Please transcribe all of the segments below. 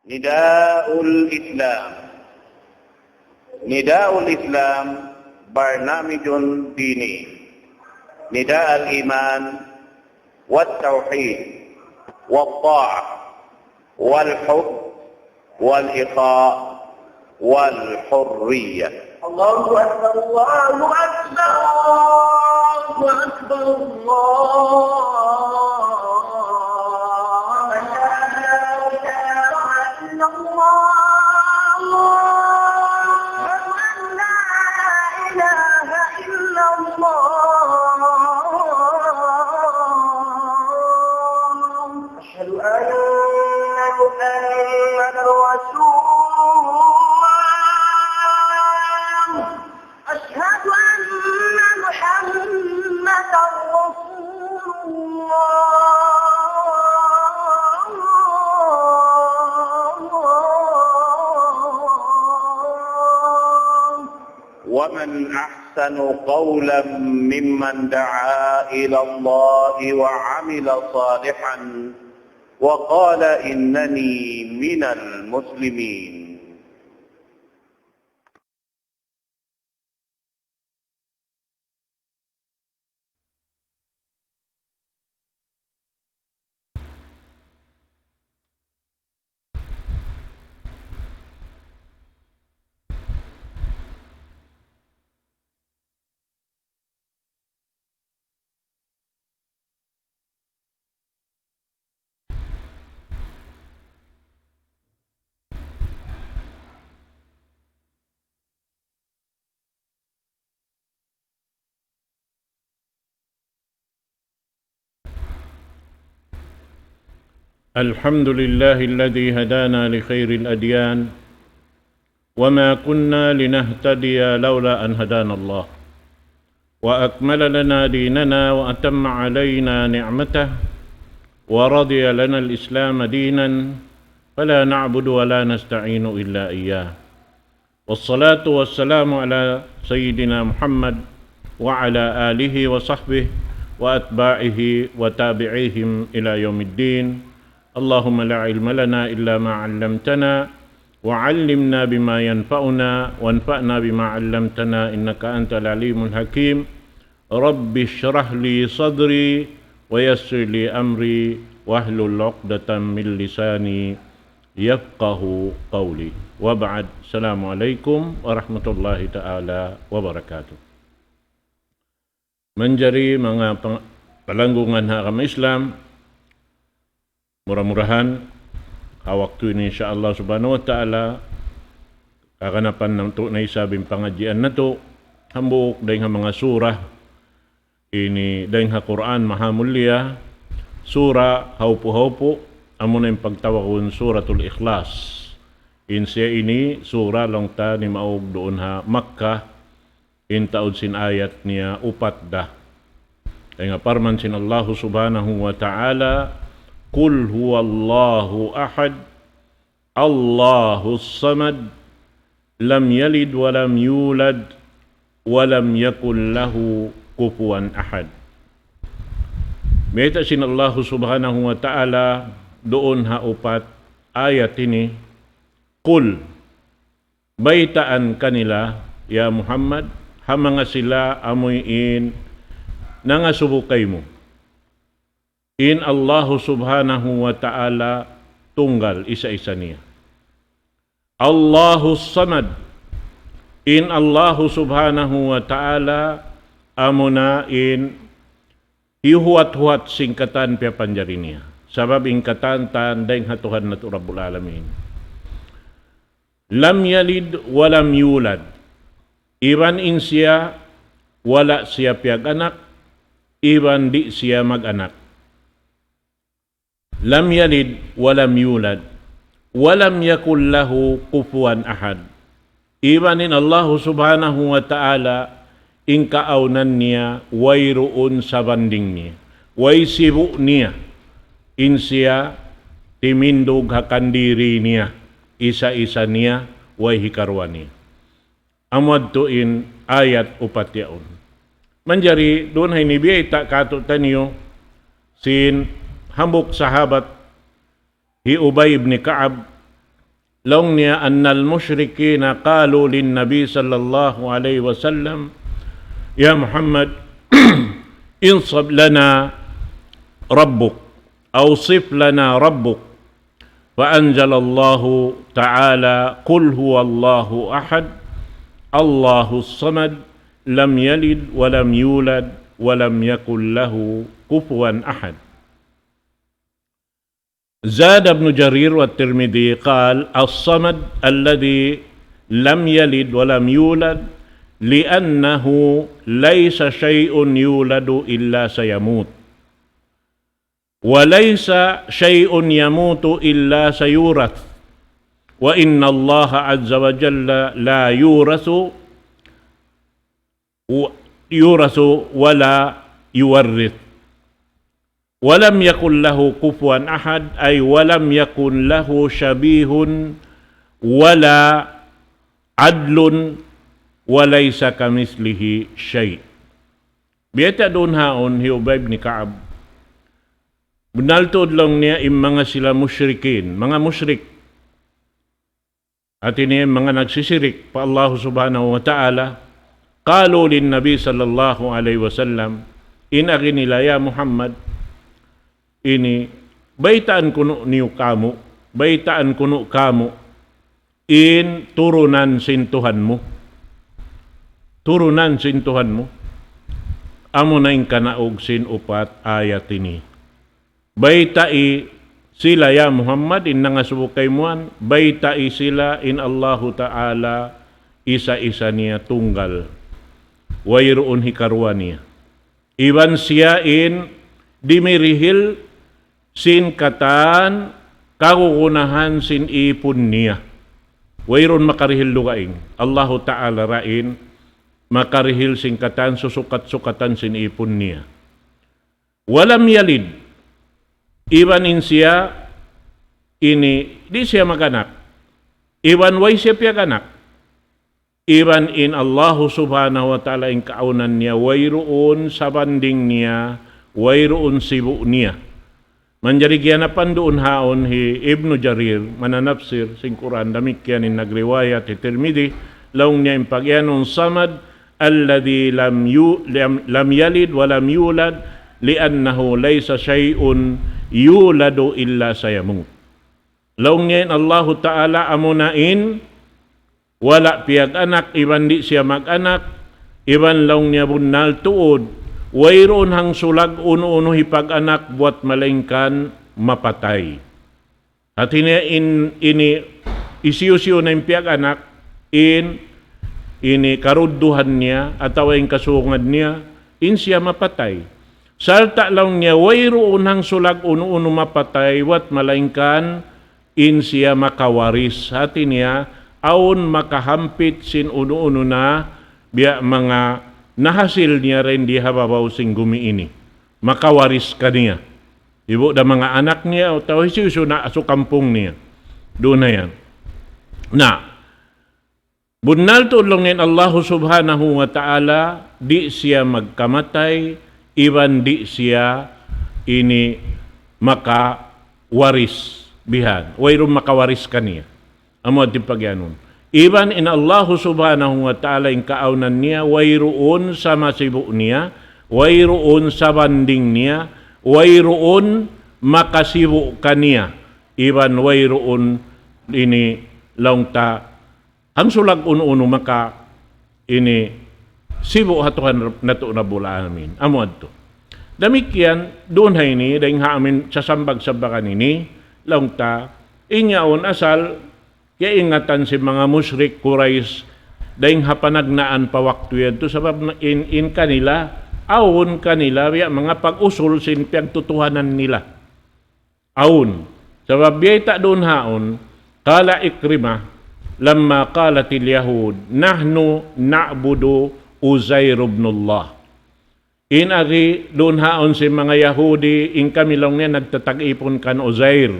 نداء الإسلام. نداء الإسلام برنامج ديني، نداء الإيمان والتوحيد والطاعة والحب والإخاء والحرية. الله أكبر الله أكبر الله أكبر الله لا إله إلا الله لا إله إلا الله أشهد أن محمدا رسول أشهد أن محمدا رسول الله. ومن أحسن قولا ممن دعا إلى الله وعمل صالحا وقال إنني من المسلمين. الحمد لله الذي هدانا لخير الأديان وما كنا لنهتدي لولا أن هدانا الله وأكمل لنا ديننا وأتم علينا نعمته ورضي لنا الإسلام دينا فلا نعبد ولا نستعين إلا إياه. والصلاة والسلام على سيدنا محمد وعلى آله وصحبه وأتباعه وتابعيهم إلى يوم الدين. اللهم لا علم لنا إلا ما علمتنا وعلمنا بما ينفعنا وانفعنا بما علمتنا إنك أنت العليم الحكيم. رب اشرح لي صدري ويسر لي أمري واحلل عقدة من لساني يفقه قولي. وبعد. السلام عليكم ورحمة الله تعالى وبركاته. Menjadi mga palanggungan agama Islam, murah-murahan waktu ini insyaAllah subhanahu wa ta'ala kakanapan ng tunay sabing pangajian na to hambuk dahil mga surah ini dahil Quran mahamulya surah haupu-haupu amo na yung pagtawakon suratul Ikhlas. Insya ini surah long ta ni maog doon ha Makkah intaod sin ayat niya upat dah dahil parman sin Allah subhanahu wa ta'ala Qul huwallahu ahad, Allahus samad, lam yalid wa lam yulad, wa lam yakul lahu kufuwan ahad. Meta sin Allah subhanahu wa ta'ala doon haupat ayat ini, Qul, baitaan kanila, ya Muhammad, hamanga sila amuyin nangasubukay mo. In Allah subhanahu wa ta'ala tunggal isa-isa niya. Allahus samad. In Allah subhanahu wa ta'ala amuna in ihuat-huat singkatan pia panjari niya. Sabab ingkatan tandang hatuhan na to Rabbul Alamin. Lam yalid walam yulad. Iban in siya wala siya piag anak. Iban di siya mag-anak. Lam yalid walam yulad walam yakul lahu kufuwan ahad. Ibanin Allah subhanahu wa ta'ala in kaaunan niya wayroon sa banding niya way sibu niya in siya timindog hakandiri niya isa-isa niya way hikarwan niya. Amad to in ayat upat yaon. Manjari doon hay nibiyay ta kato taniyo sin hambuk sahabat hi Ubay ibn Ka'ab لون أن المشركين قالوا للنبي صلى الله عليه وسلم يا محمد انصب لنا ربك أوصف لنا ربك فأنزل الله تعالى قل هو الله أحد الله الصمد لم يلد ولم يولد ولم يكن له كفوا أحد. زاد ابن جرير والترمذي قال الصمد الذي لم يلد ولم يولد لأنه ليس شيء يولد إلا سيموت وليس شيء يموت إلا سيورث وإن الله عز وجل لا يورث ولا يورث ولم يكن له كفوا أحد أي ولم يكن له شبيه ولا عدل وليس كمثله شيء. Biyata haon hi Ubay ibn Ka'ab. Bunaltod lang niya mga sila musyrikin, mga musyrik. At ini mga nagsisirik pa Allah subhanahu wa ta'ala. Qalu lin Nabi sallallahu alaihi wasallam in aginila ya Muhammad ini baitaan kuno niyo kamo, baitaan kuno kamo in turunan sin Tuhan mo. Turunan sin Tuhan mo. Amo na yung kanaog sin upat ayat ini. Baitai sila ya Muhammad in nangasubukay muan, baitai sila in Allahu Ta'ala isa-isa niya tunggal. Wayroon hikarwa niya. Iban siya in dimirihil sin katan kakukunahan sin ipon niya. Wayroon makarihil lugaing. Allahu Ta'ala rain makarihil sin katan susukat-sukatan sin ipon niya. Walam yalid. Iban in siya ini di siya maganak. Iban way siya piaganak. Iban in Allah subhanahu wa ta'ala in kaunan niya wayroon sa banding niya wayroon sibu niya. Manjari gyanapan doon haon hi Ibn Jarir mananapsir sing Quran damikyan in nagriwayat hi Tirmidhi laung niya impagyanon samad alladhi lam yalid wa lam yulad li'annahu laysa shay'un yuladu illa sayamut. Laung niya Allah Ta'ala amunain wala piyag anak iban di siya mag-anak iban laung niya bunal tuod wayroon hang sulag uno-uno hipag-anak buat malengkan mapatay. At ini isiyo-siyo na yung piyag anak ini karudduhan niya atawa yung kasungad niya in siya mapatay. Salta lang niya, wayroon hang sulag uno-uno mapatay, wat malangkan, in siya makawaris. Hati niya, aon makahampit sin uno-uno na, biya mga nahasil niya rin di hababaw sing gumi ini. Makawaris ka niya. Ibo da mga anak niya, o tawag siya na aso kampong niya. Doon na yan. Na, bunal tulong niyan Allah subhanahu wa ta'ala, di siya magkamatay, iban di siya ini makawaris bihan. Wayroon makawaris kaniya. Amo at pagyanon. Iban in Allah subhanahu wa ta'ala in kaaunan niya, wayroon sa masibu niya, wayroon sa banding niya, wayroon makasibu kaniya. Iban wayroon ini laungta. Ang sulag uno-uno maka ini sibo hatuhan nato na bula amin. Amo adto. Damikyan doon hay ni dahing haamin sa sambag-sabakan ini laungta inyaon asal kaya ingatan si mga musyrik Quraysh dahing hapanagnaan pa waktu yan to sabab in kanila awon kanila ya mga pag-usul sin pagtutuhanan nila. Awon. Sabab biyay doon haon kala Ikrimah lamma qalatil Yahud nahnu na'budu Uzair ibn Allah. Inagi doon haon si mga Yahudi in kami lang niya nagtatag-ipon kan Uzair.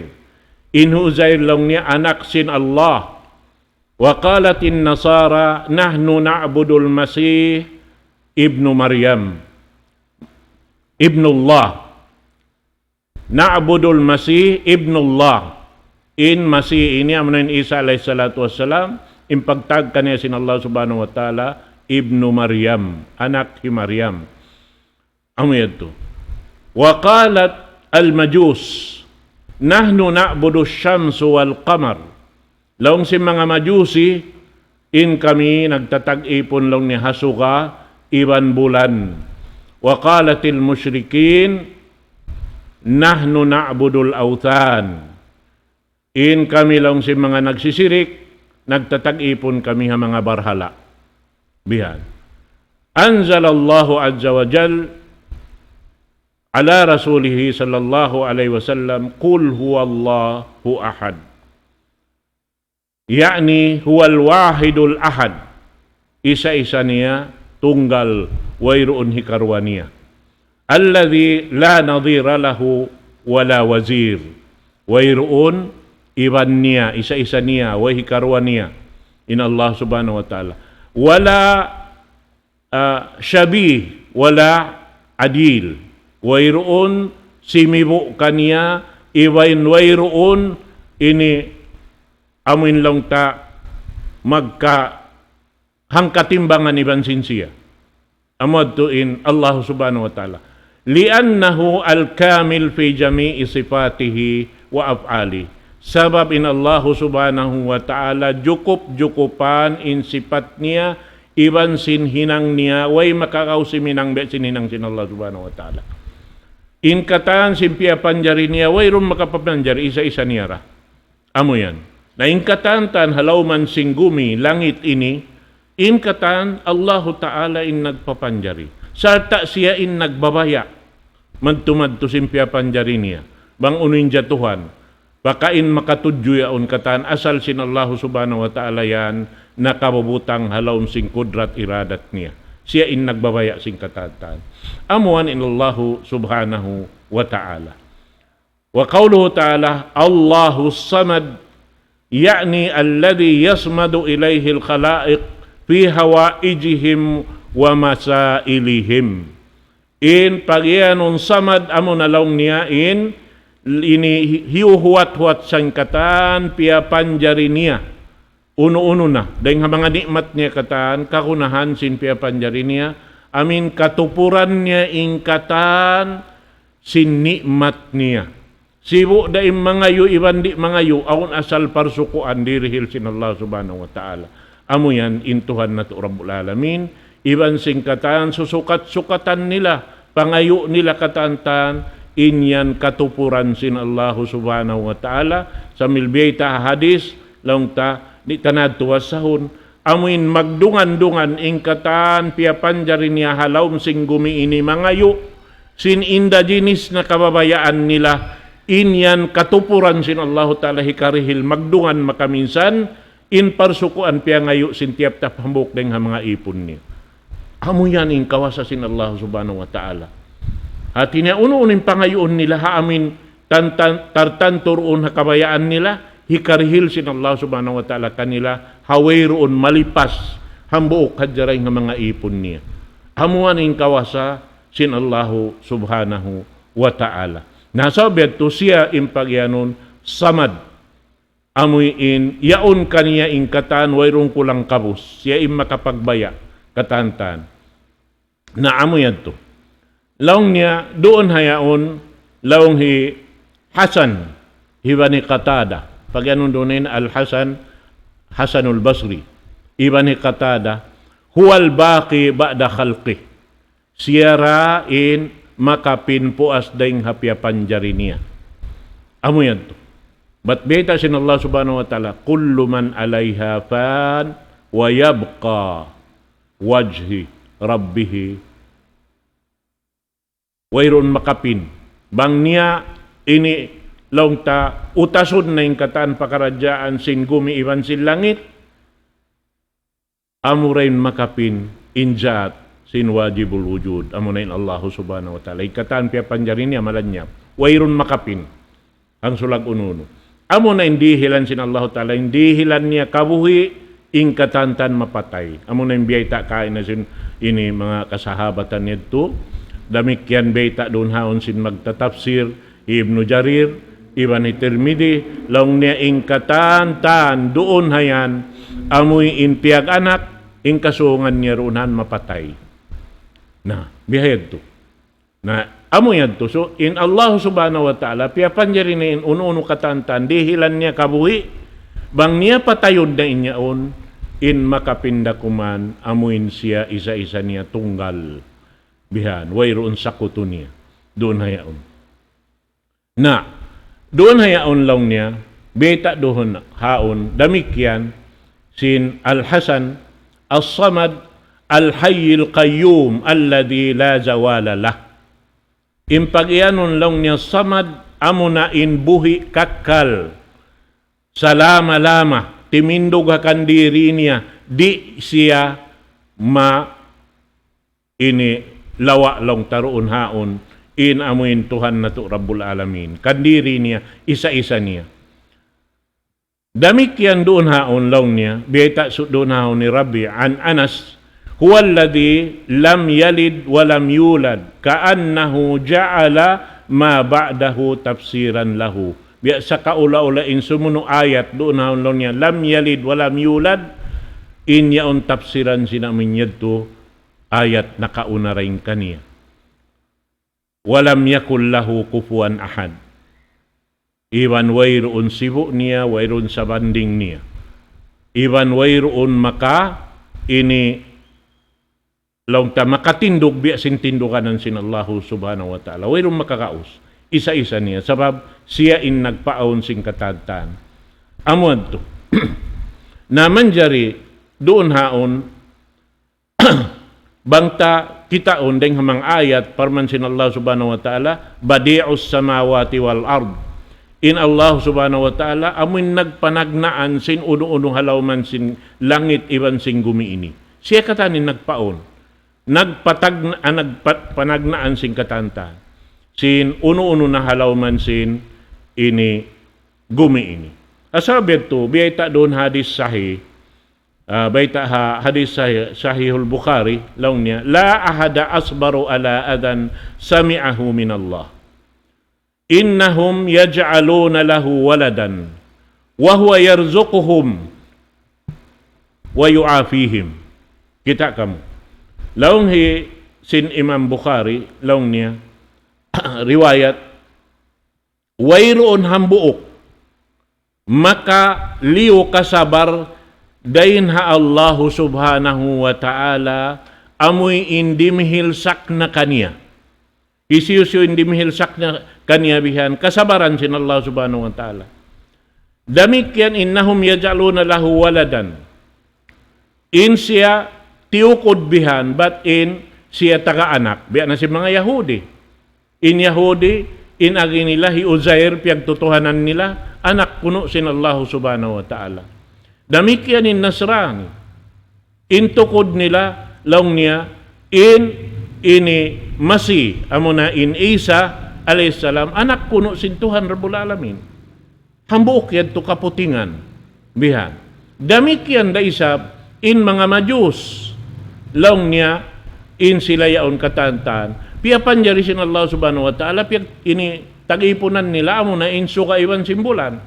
In Uzair lang niya anak sin Allah. Wa qalatin Nasara nahnu na'budul Masih ibn Maryam. Ibn Allah. Na'budul Masih ibn Allah. in Masih ini amunin Isa alayhi salatu wassalam impagtag kaniya sin Allah subhanahu wa ta'ala ibnu Maryam, anak ni Maryam. Amo yato. Wa qalat al-majus nahnu na'budu syamsu wal qamar. Laong si mga majusi in kami nagtatag-ipon lang ni hasuka iban bulan. Wa qalatil musyrikin nahnu na'budul awthan. In kami lang si mga nagsisirik, nagtatag-ipon kami ha mga barhala. Bihan. Anzalallahu azza wa jal ala rasulihi sallallahu alaihi wasallam qul huwallahu ahad. Yani huwal wahidul ahad. Isa-isa niya tunggal wayroon hikarwa niya. Alladhi la nadhira lahu wala wazir. Wayroon iban niya, isa-isa niya, wahikarwa niya. In Allah subhanahu wa ta'ala. Wala syabih, wala adil. Wayroon simibo kaniya, iwain wayroon ini amin lang ta magka hangkatimbangan iban sinsiya. Amad to in Allah subhanahu wa ta'ala. Liannahu al-kamil fi jami'i sifatihi wa af'ali. Sabab in Allah subhanahu wa ta'ala jukup-jukupan in sifat niya iban sinhinang niya way makakaw siminang be sinhinang sin Allah subhanahu wa ta'ala. In katan simpia panjari niya way rum makapapanjari isa-isa niya ra. Amo yan. Na in katan tan halaw man singgumi langit ini in katan Allah ta'ala in nagpapanjari. Sarta siya in nagbabaya madtumad to simpia panjari niya. Bang unin jatuhan. Bakain makatudyo yaon katan asal sin Allah subhanahu wa ta'ala yan nakabubutang halawm sing kudrat iradat niya. Siya in nagbabaya sing katatan. Amuan in Allah subhanahu wa ta'ala. Wa qawluhu ta'ala Allahu samad yani alladhi yasmadu ilayhi al-khalaiq fi hawaijihim wa masailihim. In pagyanon samad amo nalawng niya in ini hiuhuat-huat sangkatan pia panjari niya uno-uno na dahil mga nikmat niya katan kakunahan sin pia panjari niya amin katupuran niya ingkatan sin nikmat niya sibu dahil mga yu iban di mga yu awon asal parsukuan dirihil sin Allah subhanahu wa ta'ala amo yan intuhan na to Rabbul Alamin iban singkatan susukat-sukatan nila pangayo nila katantan inyan katupuran sin Allah subhanahu wa ta'ala sa milbiyta hadis laong ta di tanad tuwasahon amuin magdungan-dungan ingkatan pia panjari niya halawm sing gumi ini mangayo sin inda jinis na kababayaan nila inyan katupuran sin Allah ta'ala hikarihil magdungan makaminsan in parsukuan pia ngayo sin tiap tapambok deng mga ipon niya amu yan in kawasa sin Allah subhanahu wa ta'ala. At niya uno-uning pangayoon nila haamin tartanturoon hakabayaan nila hikarihil sin Allah subhanahu wa ta'ala kanila hawayroon malipas hambuok hadjaray nga mga ipon niya. Hamuan in kawasa sin Allah subhanahu wa ta'ala. Nasabiat to siya impagyanon samad amoy in yaon kaniya ingkatan wayrong kulang kabus siya in makapagbaya katantan na amoyan to. Laong niya, doon hayaon, laong hi Hasan, Ibani Qatada. Pag anong doon Al-Hasan, Hasanul Basri. Ibani Qatada, huwal baki ba'da khalqi. Siyara in makapin puas daing hapya panjari niya. Amo yan to. But beta sin Allah subhanahu wa ta'ala, kullu man alayha fan, wa yabqa wajhi rabbihi wayron makapin. Bang niya ini laong ta utasun na yung kataan pakaradyaan sin gumi iban sin langit. Amo rin makapin injat sin wajibul wujud. Amo na Allah subhanahu wa ta'ala. Ikataan pia panjari niya malanyap. Wayron makapin. Ang sulag ununo. Amo na hindi hilan sin Allah ta'ala. Hindi hilan niya kabuhi ingkatantan mapatay. Amo na yung biyay kain na sin ini mga kasahabatan niya ito. Damikyan beta doon haon sin magtatafsir Ibnu Jarir Iban itirmidi, long niya ingkatan doon hayan, amoy inpiag anak, ingkasungan niya runan mapatay. Na, bihayad to. Na, amoy yan to. So, in Allah subhanahu wa ta'ala, piyapan niya rin in uno-uno katantan, dihilan niya kabuhi, bang niya patayod na inyaon, in makapinda kuman, amuin siya isa-isa niya tunggal. Bihan, wayroon sa kuto niya. Doon hayaon. Na, doon hayaon lang niya, beta doon haon, damikyan, sin Al-Hasan, As-Samad, Al-Hayyil Qayyum, Alladhi la zawala lah. Impagyanon lang niya samad, amo na inbuhi kakal, salama-lama, timindog hakandiri niya, di siya ini lawa lang taroon haon, in amuin Tuhan na to Rabbul Alamin. Kandiri niya, isa-isa niya. Damikyan doon haon lang niya, biyata doon haon ni Rabbi, an Anas, huwa alladhi lam yalid wa lam yulad ka'annahu ja'ala ma ba'dahu tafsiran lahu. Biya sa kaula-ulain sumuno ayat doon haon lang niya, lam yalid wa lam yulad, in yaon tafsiran sinamin yadto ayat na kauna rin kaniya. Walam yakul lahu kufuwan ahad. Iban wayroon sibo niya, wayroon sa banding niya. Iban wayroon maka ini long ta makatindog biya sintindukanan sin Allahu subhanahu wa ta'ala. Wayroon makakaos. Isa-isa niya. Sabab siya in nagpaon sing katadtan. Amod to. Naman jari doon haon bangta kita undeng hamang ayat parman sin Allah subhanahu wa ta'ala badi'us samawati wal ard. In Allah subhanahu wa ta'ala amin nagpanagnaan sin uno-uno halawman sin langit iban sing gumi ini. Siya katanin nagpaon. Nagpanagnaan sin katanta. Sin uno-uno na halawman sin ini gumi ini. Asabit to, biyayta doon hadis sahih. Baita hadis sahihul Bukhari laung niya, la ahada asbaru ala adan sami'ahu min Allah. Innahum yaj'aluna lahu waladan wa huwa yarzuquhum wa yu'afihim. Kita kamu. Laung hi sin Imam Bukhari laung niya riwayat wayroon hambuok maka liyo kasabar dayin ha Allahu subhanahu wa ta'ala amoy indi mihilsak na kaniya. Isiyusyo indi mihilsak na kaniya bihan. Kasabaran sin Allah subhanahu wa ta'ala. Damikyan innahum yaj'aluna lahu waladan. In siya tiukod bihan, but in siya taga-anak. Biya na si mga Yahudi. In Yahudi, in agi nila, hi Uzair, piyagtutuhanan nila, anak kuno sin Allah subhanahu wa ta'ala. Damikyan in Nasrani. In tukod nila, laung niya, ini Masih, amo na in Isa, alayhisalam, anak kuno sin Tuhan Rabbul Alamin. Hambuok yan to kaputingan. Bihan. Damikyan da isab, in mga Majus, laung niya, in sila yaon katantan, piyapan jari sin Allah subhanahu wa ta'ala, ini tagipunan nila, amo na in suka iwan simbulan.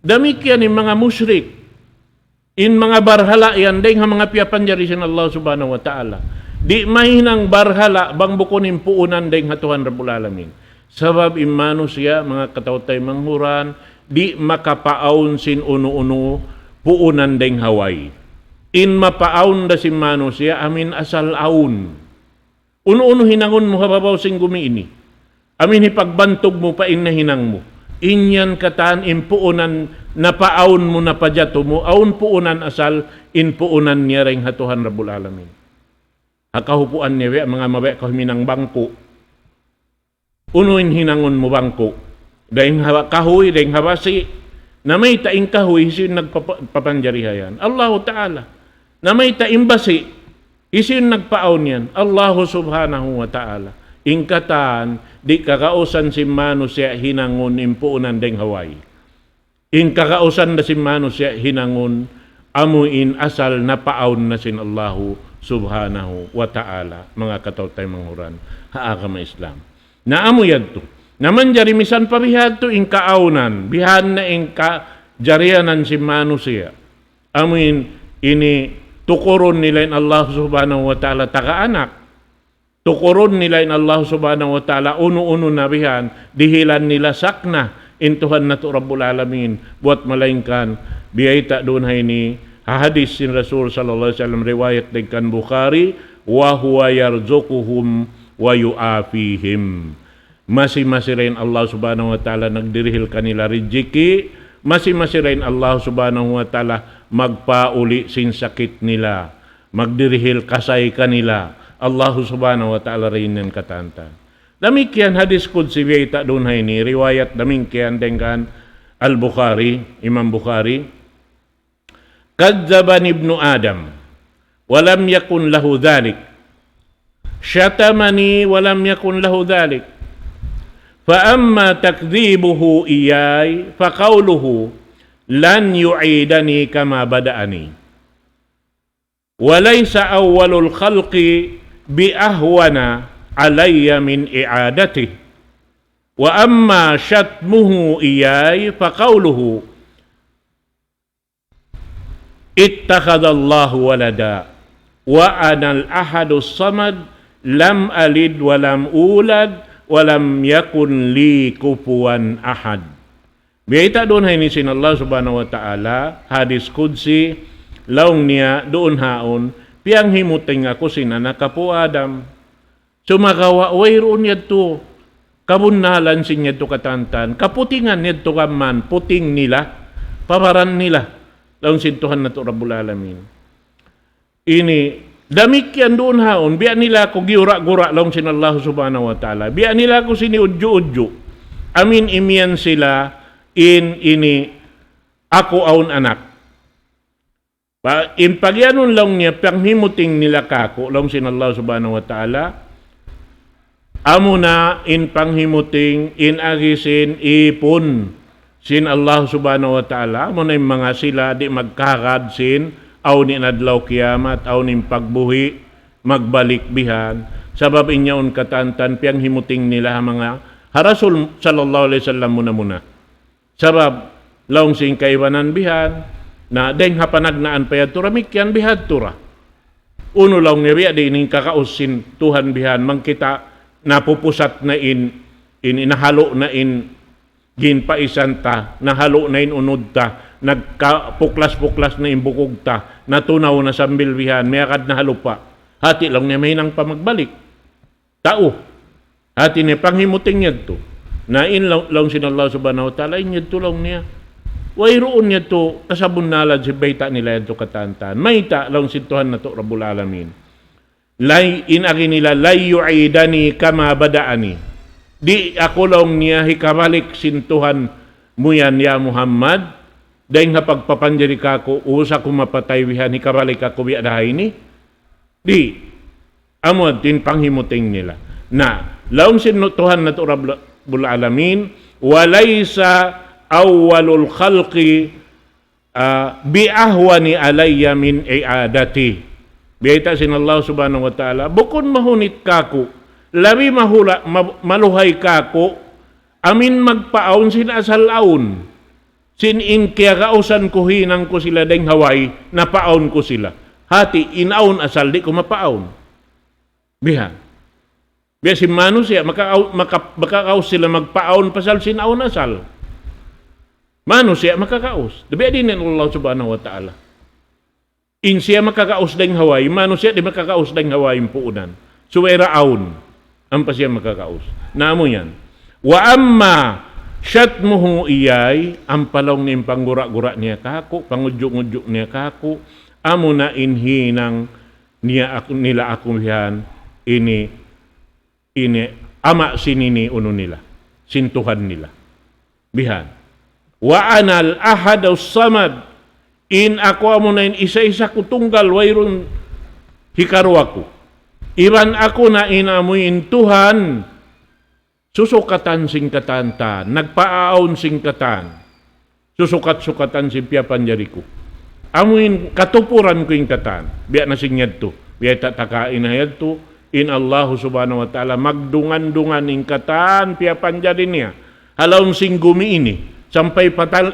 Damikyan in mga musyrik, in mga barhala yan, dahil mga piyapan jari sin Allah subhanahu wa ta'ala. Di mahinang barhala, bang bukunin puunan dahil hatuhan Rabbul Alamin. Sabab imano siya, mga katawtay manghuran, di makapaon sin uno-uno, puunan dahil Hawaii. In mapaon da si mano siya, amin asal aun. Uno-uno hinangon mo hababaw sing gumi ini. Amin hipagbantog mo pa in na hinang mo. Inyan katan impuunan napaawon mo na pajato mo aun puunan asal in puunan niya ring hatuhan Rabbul Alamin. Akahupuan niya mga mabay kahuminang bangko. Unuin hinangon mo bangko. Daing kahoy, daing habasi. Na may taing kahoy, isin nagpapanjarihayan. Allahu Ta'ala. Na may taing basi, isin nagpaaon yan. Allahu Subhanahu wa Ta'ala. Ingkatan, di kakausan si Mano siya hinangon impuunan deng Hawaii. In kakausan na si Mano siya hinangon amuin asal na paaon na sin Allahu Subhanahu wa Ta'ala. Mga katawtay manghuran, haagama Islam. Na amu yadto. Naman jari misan pabihad to ing kaaunan, bihan na ing jarianan si manusia. Amin ini tukuron nila in Allah subhanahu wa ta'ala takaanak. Tukuron nila in Allah subhanahu wa ta'ala uno-uno na bihan, dihilan nila sakna intuhan na to Rabbul Alamin. Buat malaingkan, biyayta doon hay ni hadis sin Rasul sallallahu alaihi wasallam riwayat dengan Bukhari, wa huwa yarzuquhum wa yu'afihim. Masih-masih Allah subhanahu wa ta'ala nagdirihil kanila riziki, masih-masih rin Allah subhanahu wa ta'ala magpauli sin sakit nila, magdirihil kasay kanila. Allah subhanahu wa ta'ala rin ng katanta. Damikian hadis kudsi biyayta doon hay ni, riwayat damikian dengan Al-Bukhari, Imam Bukhari, kadzaban ibnu Adam, walam yakun lahu dhalik, syatamani walam yakun lahu dhalik, فأما تكذيبه إياي فقوله لن يعيدني كما بدأني وليس أول الخلق بأهون علي من إعادته وأما شتمه إياي فقوله اتخذ الله ولدا وأنا الأحد الصمد لم ألد ولم أولد walam yakun li kufuwan ahad. Biyayta doon hay ni sin Allah subhanahu wa ta'ala, hadis kudsi, laong niya doon haon, piyang himuting ako sinana kapo Adam. Sumakawa, wayroon yadto, kabunalan sin yadto katantan, kaputingan yadto kaman, puting nila, paparan nila, laong sintuhan na to Rabbul Alamin. Ini, damikyan doon haon, biya nila ko giura-gura lang sin Allah subhanahu wa ta'ala. Biya nila ko siniudyo-udyo. Amin imian sila ini ako aun anak. Impagyanon lang niya, panghimuting nila kako lang sin Allah subhanahu wa ta'ala. Amo na in panghimuting, in agisin, ipon sin Allah subhanahu wa ta'ala. Amo na yung mga sila di magkakad sin aw ni nadlaw kiyamat, aw ni pagbuhi, magbalik bihan, sabab inyaon katantan, piyang himuting nila mga harasul sallallahu alaihi wasallam muna. Sabab, laong sing kaiwanan bihan, na deng hapanagnaan pa yatura, mikyan bihad tura. Uno laong niya, di ining kakausin Tuhan bihan, mangkita napupusat na inahalo na ginpaisan ta, nahalo na unod ta, nagkapuklas-puklas na imbukog ta, natunaw na sambilbihan, may akad na halupa. Hati lang niya may nang pamagbalik. Tao. Hati niya panghimuting niya to. Na in lang sinallahu subhanahu wa ta'ala, in niya to lang niya. Wayroon niya to, kasabon nalad si bayta nila yan to katantan. May ta lang sintuhan na to Rabbul Alamin. Lay, inagi nila, lay yu'idani kama badaani. Di ako lang niya hikabalik sintuhan mo yan ya Muhammad. Dahil nga pagpapanjari ka ko, usa ko mapatay wihan, hikabalik ako biadahay ni. Di, amod din panghimuting nila. Na, laong sinutuhan na to Rabbul Alamin, walaysa awwalul khalqi biahwani alayya min i'adati. Biyayta sin Allah subhanahu wa ta'ala, bukod mahunit kako, labi maluhay kako, amin magpaon sinasalaon. Sin-in kaya kausan ko hinang ko sila deng Hawaii, napaon ko sila. Hati, inaon asal, di ko mapaon. Biha. Biya si Manu siya, makakaos sila magpaon pasal sinaon asal. Manu siya makakaos. Dabi din ng Allah subhanahu wa ta'ala. In siya makakaos deng Hawaii, Manu siya di makakaos deng Hawaii puunan. Suwera aon, ang pa siya makakaos. Naamo yan. Wa amma syatmuhu iyay, ang palong niyang panggura-gura niya kako, pangudyo-ngudyo niya kako, amo na inhinang nila akong yan, ini ama sinini uno nila, sintuhan nila. Bihan. Wa anal ahadaw samad, in ako amo na isa-isa ko tunggal, wayron hikarwa ko. Iban ako na inamuin Tuhan, susukatan sing katantan, nagpaaon sing katan, susukat-sukatan si piyapanjari ko. Amuin katupuran ko yung katan, biya na sing yadto, biya tatakain na yadto, in Allah subhanahu wa ta'ala magdungan-dungan ing katan pia panjadin niya. Halaw sing gumi ini, sampay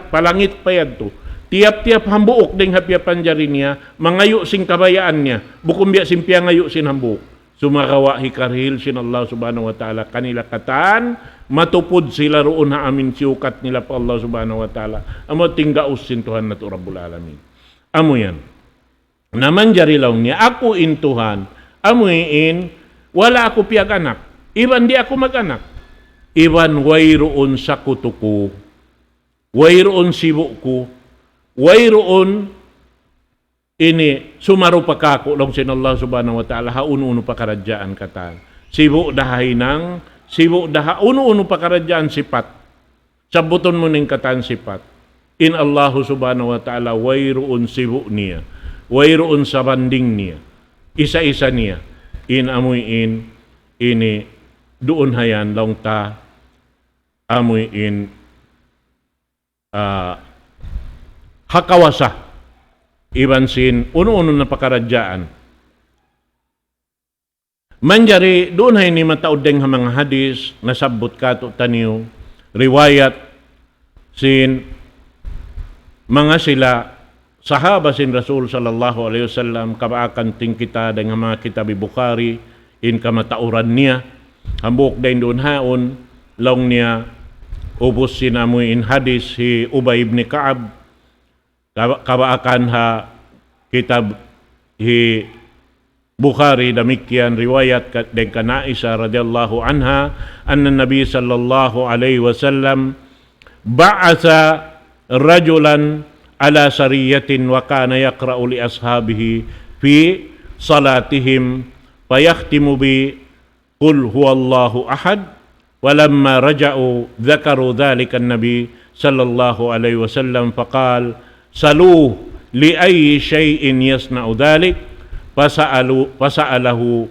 palangit payad to. Tiap-tiap hambuok ding hapya panjari niya, mangayo sing kabayaan niya, bukum biya simpya ngayo sin hambuok. Sumakawa hikarhil sin Allah subhanahu wa ta'ala kanila katan, matupod sila roon na amin siukat nila pa Allah subhanahu wa ta'ala. Amo tinggaus sin Tuhan na Rabbul Alamin. Amo yan. Naman jari law niya, ako in Tuhan, amuin, wala ako piyag anak. Iban di ako mag-anak. Iban wayroon sa kutuko, wayroon sibuko, wayroon ini sumarupa kako long sin Allah subhanahu wa ta'ala uno pa karadyaan katan. Sibu dahay nang, sibu daha uno pa karadyaan sipat. Sabuton mo ning katan sipat. In Allah subhanahu wa ta'ala wayroon sibu niya, wayroon sa banding niya, isa-isa niya. In amuin ini doon hayan long ta amuin hakawasa iban sin uno-uno na pakaradyaan. Manjari doon hay ni mataod deng mga hadis nasabot kato taniyo riwayat sin mga sila sahaba sin Rasul sallallahu alaihi wasallam kabaakan ting kita dengan mga kitabi Bukhari in kamatauran niya hambok dain doon haon long niya ubos sinamoy in hadis si Ubay ibn Ka'ab kabaakan ha kitab hi Bukhari damikyan riwayat den kana Aisha radhiyallahu anha anna Nabi sallallahu alaihi wasallam ba'atha rajulan ala sariyatin wa kana yaqra'u li ashabihi fi salatihim fayakhtimu bi qul huwallahu ahad walamma raja'u dzakaru dzalika an-nabi sallallahu alaihi wasallam faqal saluh li ayyi shay'in yasna'u dzalik fasa'alahu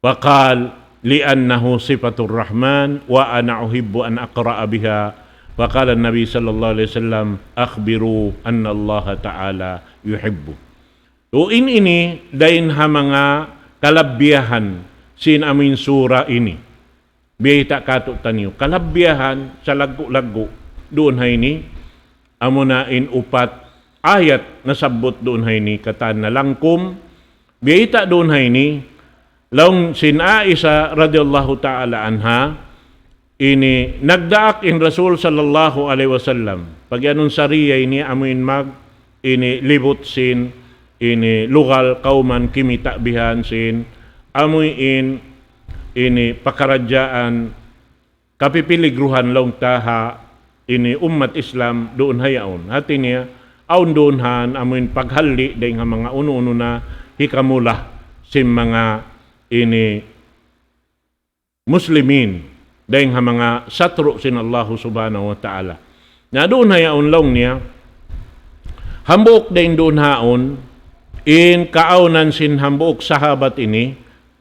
faqal li annahu sifatur rahman wa ana uhibbu an aqra'a biha. Faqala Nabi sallallahu alaihi wasallam akhbiru anna Allah ta'ala yuhibbu. So ini dain ha mga kalabbiyahan sin amin sura ini. Biyita kato tanyo kalabbiyahan sa lagu-lagu doon hay ni amo na in upat ayat nasabot doon hay ni katan na langkum. Biyita doon hay ni laung sin Aisha radhiyallahu ta'ala anha ini nagdaak in Rasul sallallahu alaihi wasallam pag anong sariya ini amuin mag ini libot sin ini lugal kauman kimita bihan sin amuin ini pakaradyaan kapipiligruhan long taha ini umat Islam doon hayaon hati niya aun doon han amuin paghalli dahil nga mga uno-uno na hikamulah sin mga ini muslimin dahil nga mga satro sin Allah subhanahu wa ta'ala. Na doon hayaon long niya, hambok dahil doon haon, in kaaunan sin hambok sahabat ini,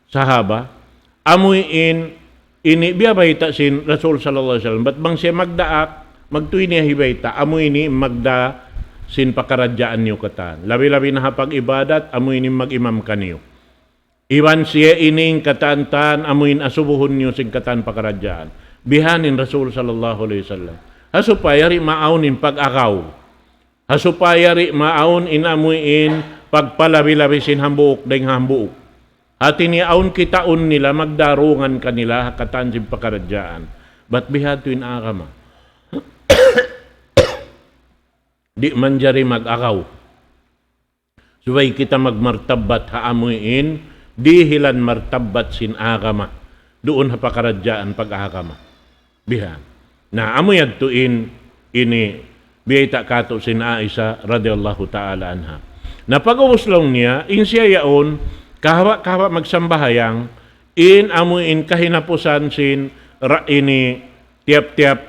sahaba, amoy ini biyabayta sin Rasul sallallahu alaihi wasallam, ba't bang siya magdaak, magtuwi niya hibayta, amoy ini magda sin pakaradyaan niyo katan. Labi-labi na hapag ibadat, amoy ini mag-imam kaniyo. Iwan siya ining katantan amuin asubuhon niyo sing katan pakaradyaan. Bihanin Rasul sallallahu alaihi wasallam. Hasupayari maaunin pag-akaw. Hasupayari maaun inamuin pagpalabi-labi sin hambuok deng hambuok. Hati ni aun kitaon nila magdarungan kanila katan sin pakaradyaan. Bat bihatuin akama. Di manjari mag-akaw. Subay kita magmartabat haamuin dihilan martabat sin agama doon hapakaradyaan pag-agama bihan na amoy adtuin ini biyita kato sin Aisha radhiyallahu ta'ala anha na pag-uslong niya in siya yaon kahawa magsambahayang in amuin kahinapusan sin ini tiap-tiap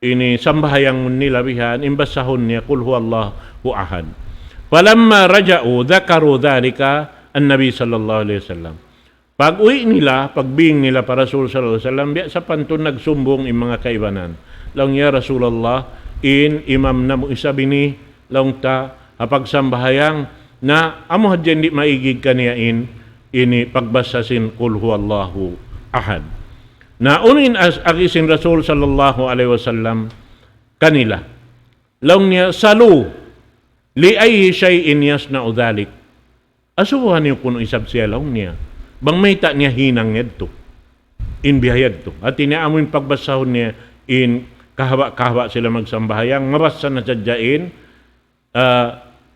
ini sambahayang nila bihan imbasahon niya kul huwallahu ahad falamma raja'u dzakaru dzalika an-Nabi sallallahu alaihi wasallam. Pag uwi nila, pagbing nila para Rasul sallallahu alaihi wasallam, biya sa pantun nagsumbong yung mga kaibanan. Lang ya Rasulullah, in imam na mo isabi ni, lang ta, hapagsambahayang, na amo hadyan di maigig kaniyain, ini pagbasasin kul huwallahu ahad. Naunin as agisin Rasul sallallahu alaihi wasallam kanila. Laung niya salu li ayyi shay'in yasna'u dhalik. Asubuhan niyo kuno isab siya laung niya. Bang may ta niya hinang yadto. In bihayad to. At iniamoy pagbasahon niya in kahaba-kahaba sila magsambahayang mabasa na sadyain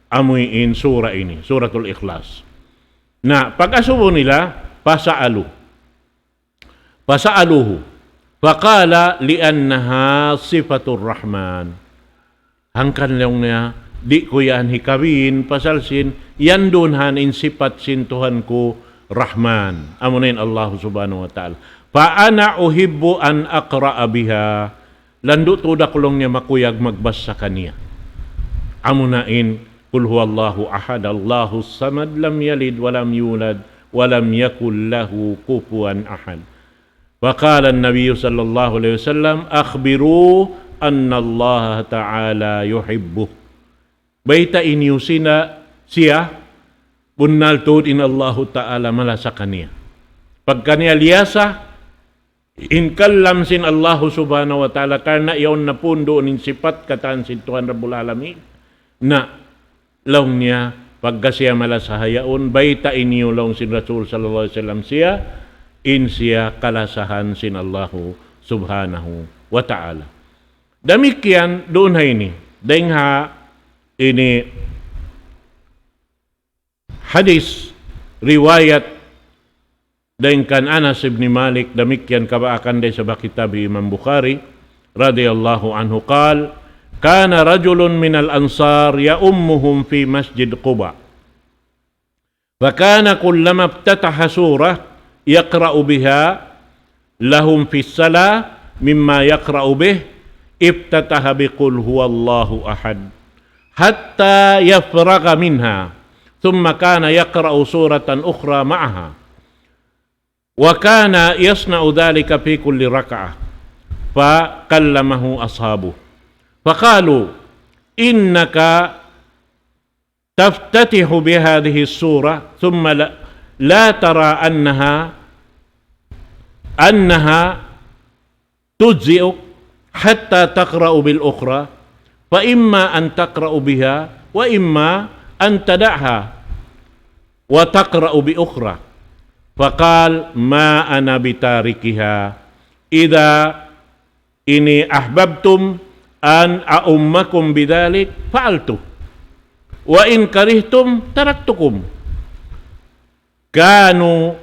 amoy in sura ini, suratul Ikhlas. Na pag-asubo nila, pasaaluhu. Faqala li'annaha sifatur rahman. Hangkan lang niya, di ko yan hikawin, pasalsin, yan doon hanin sifat sintuhan ko rahman. Amunin Allah subhanahu wa ta'ala. Paana uhibbu an aqra'a biha. Lando tuda kulong niya makuyag magbasa kaniya. Amunain kul huwallahu ahad Allahu samad lam yalid walam yulad walam yakul lahu kufuwan ahad. Faqala an-nabiy sallallahu alaihi wasallam akhbiru anna Allah ta'ala yuhibbu. Baita inyo siya bunnal tud in Allah ta'ala malasa kaniya. Pag kaniya liyasa in kallam sin Allah subhanahu wa ta'ala karena iyon na pundo nin sipat kataan sin Tuhan Rabbul Alamin na laung niya pagka siya malasahayaon baita inyo laung sin Rasul sallallahu alaihi wasallam siya kalasahan sin Allah subhanahu wa ta'ala. Damikian doon ha ini dahil ha ini hadis riwayat dan kan Anas ibn Malik demikian kabaakan day sa kitab Imam Bukhari radhiyallahu anhu qal kana rajulun minal ansar ya'ummuhum fi masjid Quba wa kana kullama iftataha surah yaqra'u biha lahum fi salah mimma yaqra'u bih iftataha biqul huwallahu ahad hatta yafraga minha thumma kana yaqra'u suratan ukhra ma'aha. وكان يصنع ذلك في كل ركعة فكلمه أصحابه فقالوا إنك تفتتح بهذه السورة ثم لا ترى أنها تجزئك حتى تقرأ بالأخرى فإما أن تقرأ بها وإما أن تدعها وتقرأ بأخرى. Faqal ma ana bitarikiha idza ini ahbabtum an a'ummakum bidzalik fa'altu wa in karihtum taraktukum. Kanu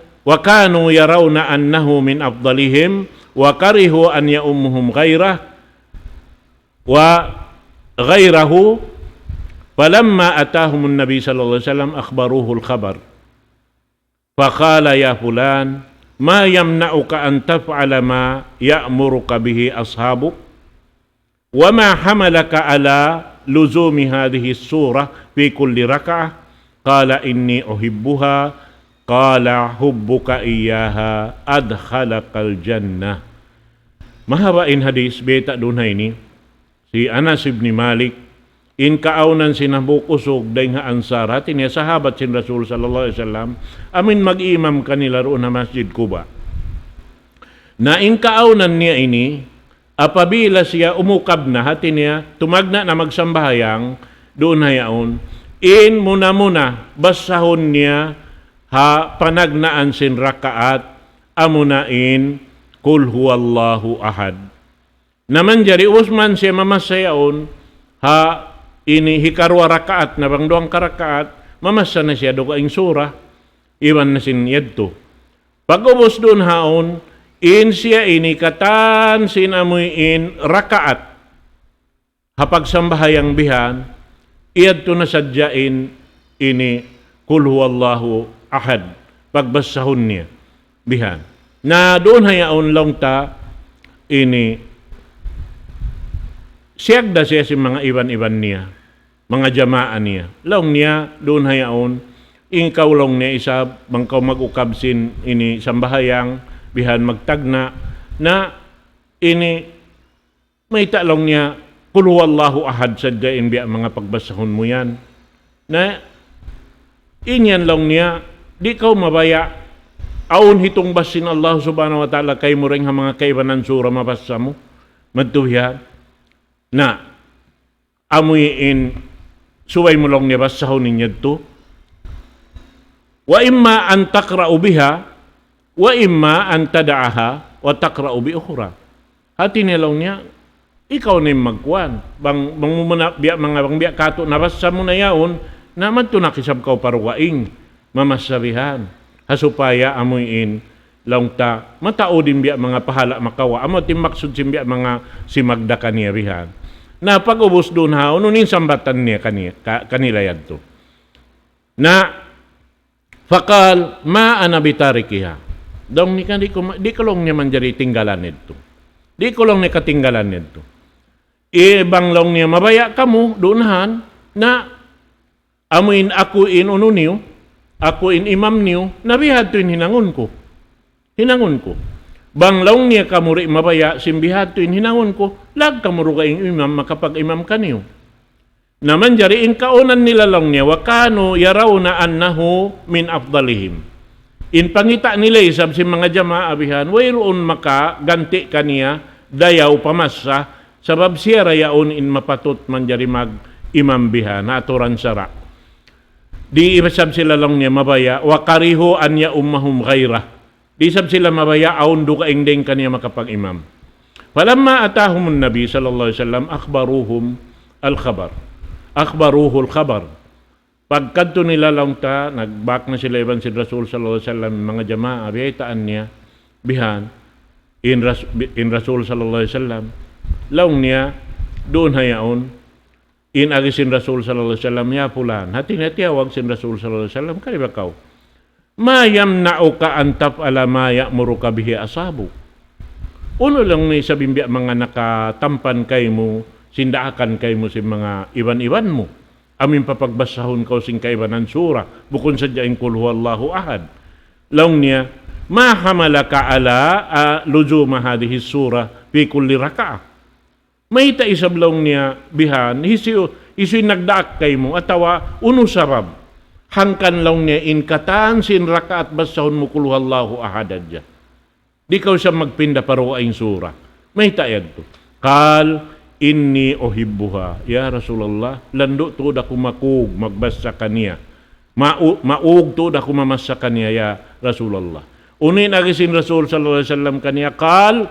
yarawna annahu min afdalihim wa karihu an ya'ummuhum ghairahu falamma atahum an-nabi sallallahu alaihi wasallam akhbaruhu al-khabar. Faqala ya fulan ma yamna'uka an taf'ala ma ya'muruka bihi ashabuk wa ma hamalaka ala luzumi hadhihi surah fi kulli rak'ah qala inni uhibbuha qala hubbuka iyyaha adkhalakal jannah. Mahabain hadis beta dunay ni si Anas ibn Malik in kaaunan sinabukusog dahil nga ansar atin niya sahabat sin Rasul sallallahu alaihi wasallam amin mag-imam kanila roon na Masjid Quba. Na in kaaunan niya ini apabila siya umukab na hatin niya tumagna na magsambahayang doon hayaon in muna basahon niya ha panagnaan sin rakaat amunain kul huwallahu ahad. Naman jari usman siya mamasayaon ha ini hikarwa rakaat na bang doang karakaat mamasa na siya do kaing surah iwan na sin yadto. Pag-ubos doon haon in siya ini katan sinamoy in rakaat hapag sambahayang bihan iyadto na sadyain ini kul huwallahu ahad pagbasahon niya bihan na doon hayaon lang ta ini siyagda siya si mga iban-iban niya, mga jamaan niya. Laong niya, doon hayaon, ingkaw lang niya isa, bangkaw mag-ukabsin, ini sambahayang, bihan magtagna, na ini, may talong niya, kul huwallahu ahad sadyain biya mga pagbasahon mo yan. Na, inyan lang niya, di kau mabaya aun hitong basin Allah subhanahu wa ta'ala kay mo ring mga kaibanan sura mabasa mo madtuhian na amuyin suway mo lang niya basahon ninyo to wa imma an taqra'u biha wa imma an tada'aha wa taqra'u bi ukhra. Hati nilaw niya ikaw na yung magkuhan. Bang biya kato nabasa mo na yaon na madtunakisab kau paruwaing mamasabihan. Hasupaya amuyin lang ta matao din biya mga pahala makawa. Amo timaksud simbiya mga si Magda kaniya bihan. Na pag-ubos doon ha, ununin sambatan niya kanila yadto. Na fakal ma anabitarikiha. Dong ni kan di ko lang niya manjari tinggalan nito. Di ko lang ni katinggalan nito. Ibang lang niya mabaya kamo doonhan na amuin ako in uno niyo, ako in imam niyo, nabihad to in hinangon ko. Hinangon ko. Banglaw niya kamuri mabaya, simbihat to in hinangon ko, lag kamuro kaing imam, makapag-imam kaniyo. Naman jariin kaunan nila lang niya, wakano yaraw na annahu min afdalihim. In pangita nila isab si mga jama abihan, wayroon maka ganti kaniya, dayaw pamasa, sabab siya rayaon in mapatot man jari mag-imam bihan, aturan sara. Di ibasab sila lang niya mabaya, wakariho anya ummahum ghairah. Di sab sila mabaya aun do kaing ding kaniya makapag-imam. Falamma atahum an-nabi sallallahu alaihi wasallam akhbaruhum al-khabar. Akhbaruhu al-khabar. Pagkadto nila lang ta nagbak na sila iban si Rasul sallallahu alaihi wasallam mga jamaa biaytaan niya bihan in Rasul sallallahu alaihi wasallam. Laong niya doon hayaon in agisin Rasul sallallahu alaihi wasallam ya fulan. Hati tiyawag sin Rasul sallallahu alaihi wasallam kani bakaw. Ma yamna'uka an taf'ala ma ya'muruka bihi asabu. Uno lang ni sa bimbiya mga nakatampan kay mo, sindaakan kay mo si mga iban-iban mo. Amin papagbasahon ka sing kaibanan sura, bukon sa diyan kul huwallahu ahad. Laong niya, ma hamalaka ala luzuma hadhihi sura fi kulli raka'ah. May taisablaw niya bihan, isu nagdaak kay mo, atawa uno sarab. Hangkan lang niya in katan sin rakaat basahon mo kul huwallahu ahad adya. Di ka siya magpinda paro aing sura. May tayad to. Kal inni uhibbuha ya Rasulullah lando to da kumakug magbasa kaniya. Maug to da kumamasa kaniya ya Rasulullah. Unin agisin Rasul sallallahu alaihi wasallam kaniya kal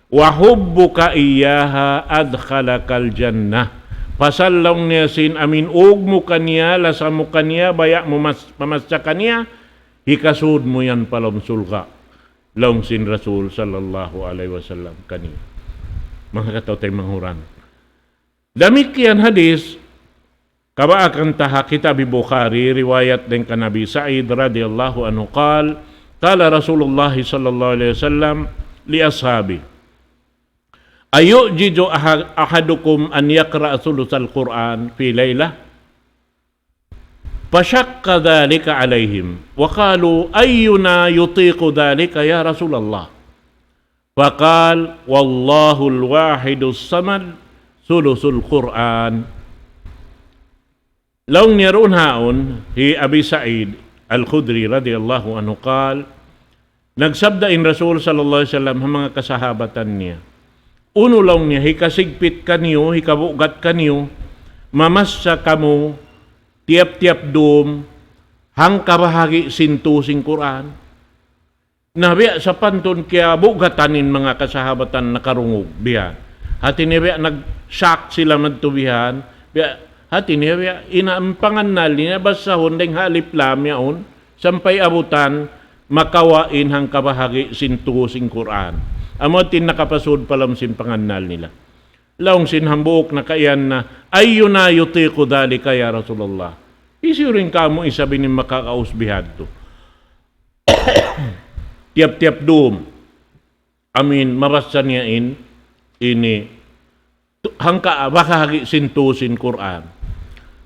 wa hubbuka iyyaha adkhalakal jannah. Pasal lang niya sin amin ug mo kaniya, lasa mo kaniya, baya mo pamasya kaniya, hikasud mo yan palom sulka. Lang sin Rasul sallallahu alaihi wasallam kaniya. Mga kataw manghuran. Damit kiyan hadis, kabaakan taha kitab Bukhari, riwayat din ka Nabi Sa'id radiyallahu anhu qal, qala Rasulullah sallallahu alaihi wasallam li ashabi, ayujizu ahadukum an yaqra thulutsal Qur'an fi laylah? Fashaqqa dhalika alaihim wa qalu ayyuna yutiqu dhalika ya Rasulullah. Faqal wallahu al-wahidus samad thulutsul Qur'an. Laong niyaroon haon hi Abi Sa'id Al-Khudri radiyallahu anhu qal, nagsabda in Rasul sallallahu alaihi wasallam ang mga kasahabatan niya. Uno lang niya, hikasigpit kaniyo, hikabugat kaniyo, mamasa kamo, tiap-tiap dum, hang kabahagi sintusing Quran. Nabiya sa pantun kaya bugatanin mga kasahabatan nakarungog biya. Hati niya nag-shock sila madtubihan, biya, hati niya inaampangan niya basta hundeng halip lam yaon, sampay abutan, makawain hang kabahagi sintusing Quran. Amotin nakapasod palam sin pangannal nila. Laong sinhambuok na kayan na ayyuna yutiqu dhalika ya Rasulullah. Isuring ka mo isabi ni makakausbihad to. Tiap-tiap dum. Amin mabasa niya ini hangka bakahagi sintusin Quran.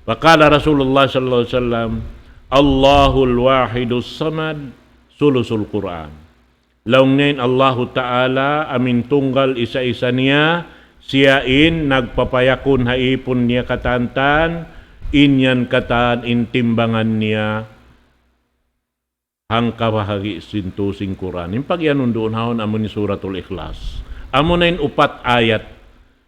Wakala Rasulullah sallallahu alaihi wasallam, Allahul wahidus samad sulusul Quran. Laungnain Allahu Ta'ala amin tunggal isa-isa niya, siyain nagpapayakun haipon niya katantan, inyan katan intimbangan niya hangka bahagi sintusing Quran. Yung pagyanon doon haon amo ni suratul Ikhlas. Amo na yung upat ayat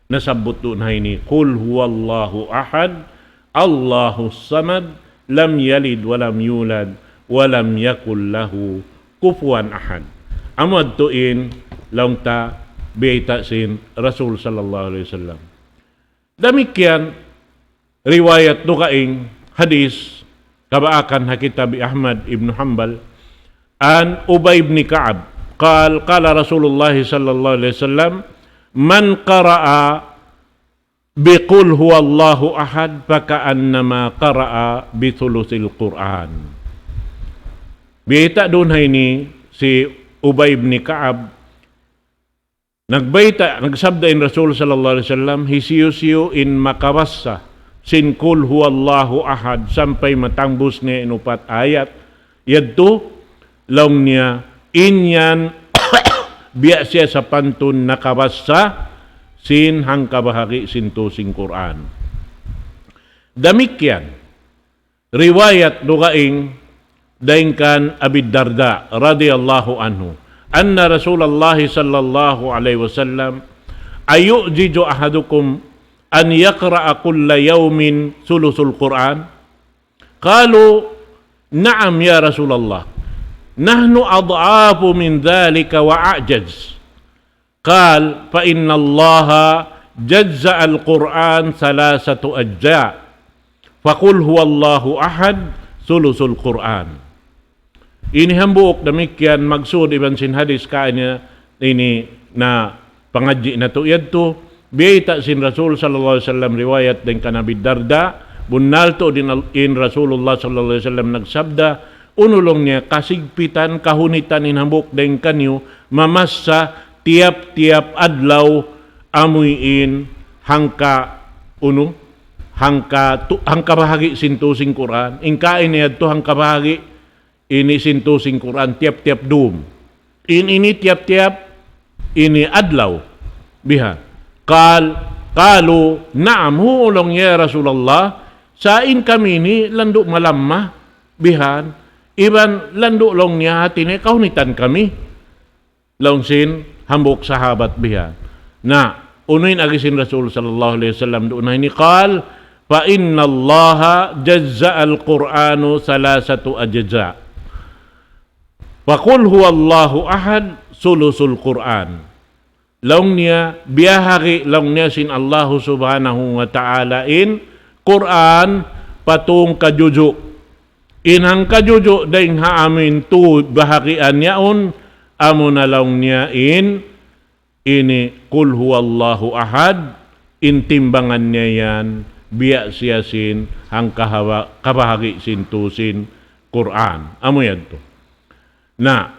na sabot doon ini. Qul huwallahu ahad, Allahus samad, lam yalid walam yulad, walam yakul lahu kufuwan ahad. Amo adtuin laung ta beita sin Rasul sallallahu alaihi wasallam. Demikian riwayat dukaing hadis kabaakan hakita bi Ahmad ibn Hanbal an Ubay ibn Ka'ab qala Rasulullah sallallahu alaihi wasallam man qara'a biqul huwallahu ahad faka'annama qara'a bi thuluthil Qur'an. Beita doon ini si Ubay ibn Ka'ab nagsabda in Rasul sallallahu alaihi wasallam hisiyusiyo in makawassa sin kul huwallahu ahad sampai matambus niya inupat ayat yadto laung niya inyan biya siya sa pantun nakawassa sin hangkabahagi sintusing Quran. Demikian riwayat dugaing daingkan Abi Darda radhiyallahu anhu anna Rasulullah sallallahu alaihi wasallam ayu'jiju ahadukum an yaqra'a kulla yawmin thuluthul Quran. Qalu na'am ya Rasulullah, nahnu ad'afu min dhalika wa a'jaz. Qal fa inna Allaha jazza al-Quran thalathatu ajza' faqul huwallahu ahad thuluthul Quran. Ini hambuk demikian maksud Ibn sin hadis kanya ini na pangaji na to yadto beita sin Rasul sallallahu alaihi wasallam riwayat din kan Abi Darda bunalto din in Rasulullah sallallahu alaihi wasallam nagsabda unulong niya kasigpitan kahunitan in hambuk din kanyo mamassa tiap-tiap adlaw amuyin hangka bahagi sintusing Quran ingkain niya to hangka bahagi ini sintusing Quran tiap-tiap dum. Ini tiap-tiap ini adlaw. Biha. Qalu na'am hulong ya Rasulullah sain kami ini landuk malamah bihan iban landuk long niya hatine kaunitan kami. Longsin hambuk sahabat bihan. Na unuin agisin Rasul sallallahu alaihi wasallam doon ini qal fa inna Allaha jazza al-Qur'anu salasatu ajza'. Faqul huwallahu ahad sulusul Quran. Laung niya biyahari laung niya sin Allah subhanahu wa ta'ala in Quran patung kajujuk. Inhang kajujuk daing haamin tu baharian yaon amo na laung niya in ini qul huwallahu ahad in timbangan niya yan biya siya sin hang kabahagi sin tusin Quran. Amo yan to. Na,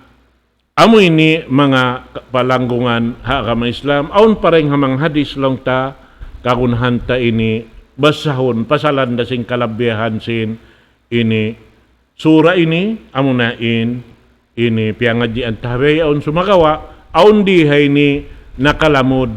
amo ini mga palanggungan agama Islam, aun pareng hamang hadis lang ta, kagunhan ta ini, basahon, pasalan da sing kalabihan sin, ini, sura ini, amo na ini, piangadji ang tahabay, aun sumagawa, aun dihay ni nakalamod,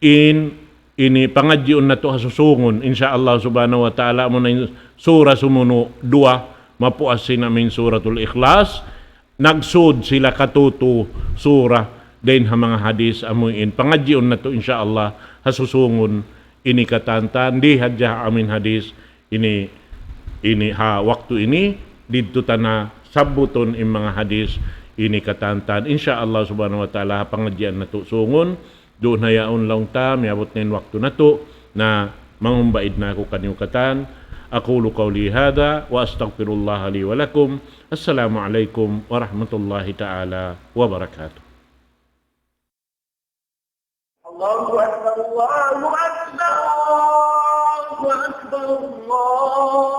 ini, pangadji na to hasusungon, insyaallah subhanahu wa ta'ala, amo na sura sumuno, dua, mapuasin namin suratul Ikhlas, nagsud sila katuto surah din ha mga hadis amuin pangadyon na to insyaallah hasusungon ini katantan di hadya amin hadis ini ha waktu ini didto tana sabuton in mga hadis ini katantan insyaallah subhanahu wa taala pangadyan na to sungon do na yaon lang ta miabot nin waktu na to na mangumbaid na ako kanyo katan. أقول قولي هذا وأستغفر الله لي ولكم السلام عليكم ورحمة الله تعالى وبركاته. الله أكبر الله أكبر الله أكبر الله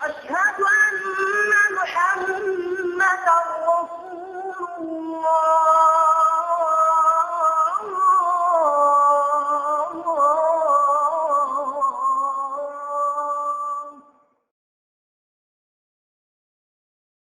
أشهد أن محمدا رسول الله